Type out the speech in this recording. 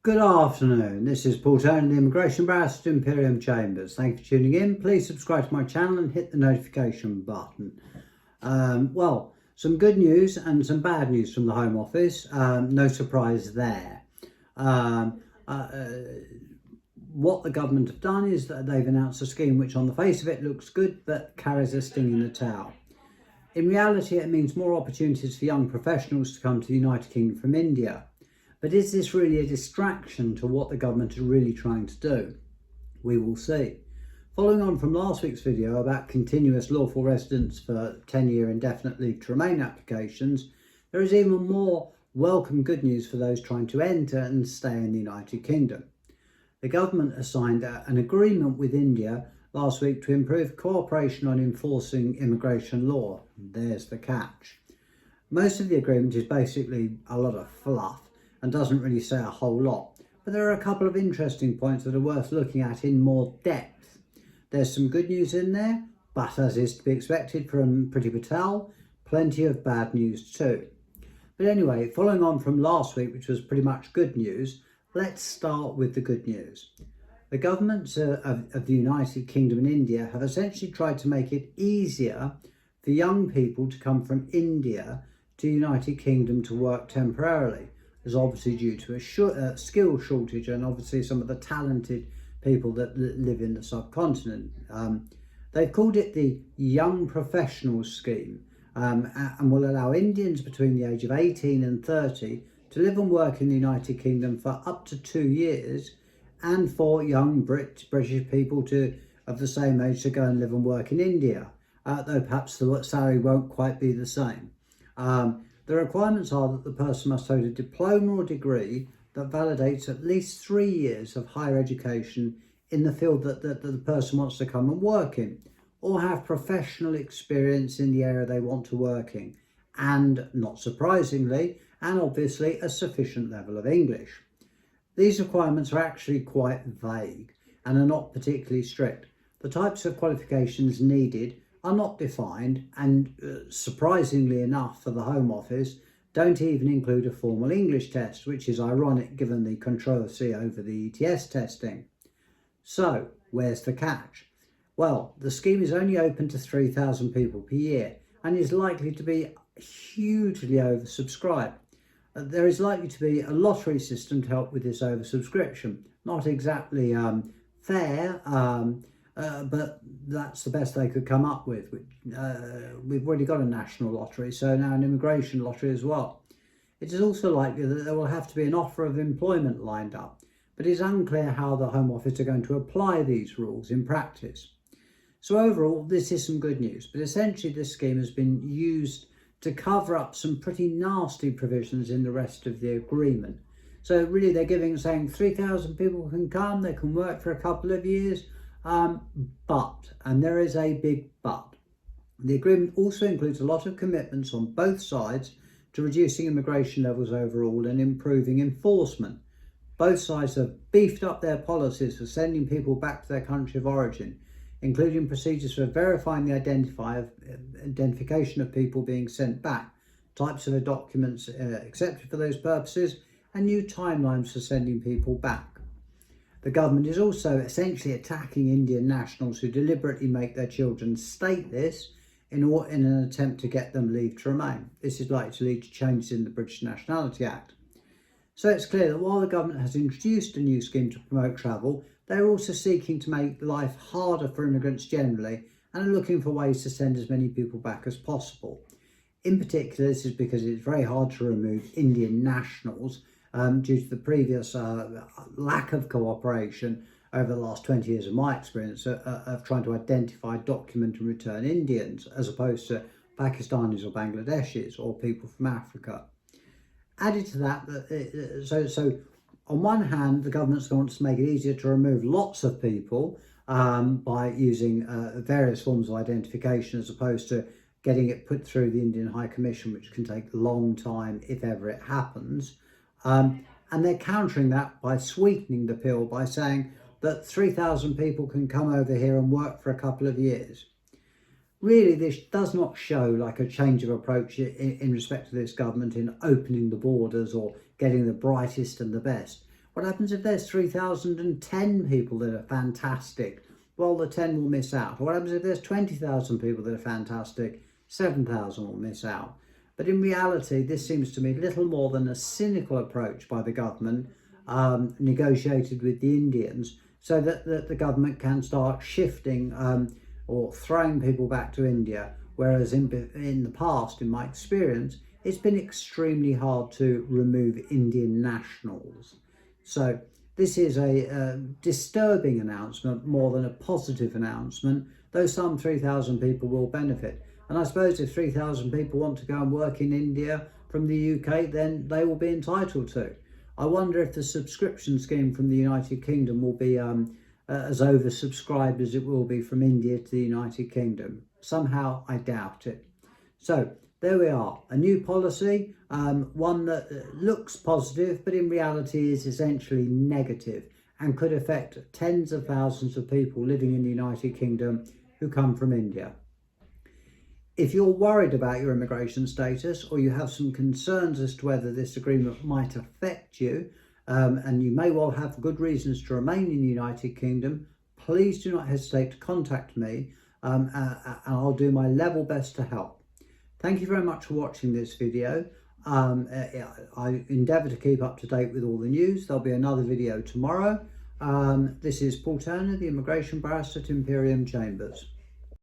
Good afternoon, this is Paul Tony, the Immigration Barrister at Imperium Chambers. Thank you for tuning in. Please subscribe to my channel and hit the notification button. Well, some good news and some bad news from the Home Office. No surprise there. What the government have done is that they've announced a scheme which on the face of it looks good but carries a sting in the tail. In reality, it means more opportunities for young professionals to come to the United Kingdom from India. But is this really a distraction to what the government is really trying to do? We will see. Following on from last week's video about continuous lawful residence for 10-year indefinite leave to remain applications, there is even more welcome good news for those trying to enter and stay in the United Kingdom. The government has signed an agreement with India last week to improve cooperation on enforcing immigration law. There's the catch. Most of the agreement is basically a lot of fluff and doesn't really say a whole lot, but there are a couple of interesting points that are worth looking at in more depth. There's some good news in there, but as is to be expected from Priti Patel, plenty of bad news too. But anyway, following on from last week, which was pretty much good news, let's start with the good news. The governments of the United Kingdom and India have essentially tried to make it easier for young people to come from India to the United Kingdom to work temporarily. Is obviously due to a skill shortage and obviously some of the talented people that live in the subcontinent. They've called it the Young Professionals Scheme and will allow Indians between the age of 18 and 30 to live and work in the United Kingdom for up to 2 years, and for young British people of the same age to go and live and work in India, though perhaps the salary won't quite be the same. The requirements are that the person must hold a diploma or degree that validates at least 3 years of higher education in the field that the person wants to come and work in, or have professional experience in the area they want to work in, and, not surprisingly, and obviously, a sufficient level of English. These requirements are actually quite vague and are not particularly strict. The types of qualifications needed are not defined and, surprisingly enough for the Home Office, don't even include a formal English test, which is ironic given the controversy over the ETS testing. So, where's the catch? Well, the scheme is only open to 3,000 people per year and is likely to be hugely oversubscribed. There is likely to be a lottery system to help with this oversubscription. Not exactly fair, but that's the best they could come up with. We've already got a national lottery, so now an immigration lottery as well. It is also likely that there will have to be an offer of employment lined up, but it's unclear how the Home Office are going to apply these rules in practice. So overall, this is some good news, but essentially this scheme has been used to cover up some pretty nasty provisions in the rest of the agreement. So really they're saying 3,000 people can come, they can work for a couple of years, but, and there is a big but, the agreement also includes a lot of commitments on both sides to reducing immigration levels overall and improving enforcement. Both sides have beefed up their policies for sending people back to their country of origin, including procedures for verifying the identification of people being sent back, types of documents accepted for those purposes, and new timelines for sending people back. The government is also essentially attacking Indian nationals who deliberately make their children stateless in an attempt to get them leave to remain. This is likely to lead to changes in the British Nationality Act. So it's clear that while the government has introduced a new scheme to promote travel, they're also seeking to make life harder for immigrants generally and are looking for ways to send as many people back as possible. In particular, this is because it's very hard to remove Indian nationals due to the previous lack of cooperation over the last 20 years of my experience of trying to identify, document and return Indians as opposed to Pakistanis or Bangladeshis or people from Africa. Added to that, so on one hand, the government wants to make it easier to remove lots of people by using various forms of identification as opposed to getting it put through the Indian High Commission, which can take a long time if ever it happens. And they're countering that by sweetening the pill by saying that 3,000 people can come over here and work for a couple of years. Really, this does not show like a change of approach in respect to this government in opening the borders or getting the brightest and the best. What happens if there's 3,010 people that are fantastic? Well, the 10 will miss out. What happens if there's 20,000 people that are fantastic? 7,000 will miss out. But in reality, this seems to me little more than a cynical approach by the government, negotiated with the Indians, so that the government can start shifting or throwing people back to India. Whereas in the past, in my experience, it's been extremely hard to remove Indian nationals. So this is a disturbing announcement more than a positive announcement, though some 3,000 people will benefit. And I suppose if 3,000 people want to go and work in India from the UK, then they will be entitled to. I wonder if the subscription scheme from the United Kingdom will be as oversubscribed as it will be from India to the United Kingdom. Somehow I doubt it. So there we are, a new policy, one that looks positive, but in reality is essentially negative and could affect tens of thousands of people living in the United Kingdom who come from India. If you're worried about your immigration status, or you have some concerns as to whether this agreement might affect you, and you may well have good reasons to remain in the United Kingdom, please do not hesitate to contact me, and I'll do my level best to help. Thank you very much for watching this video. I endeavour to keep up to date with all the news. There'll be another video tomorrow. This is Paul Turner, the Immigration Barrister at Imperium Chambers.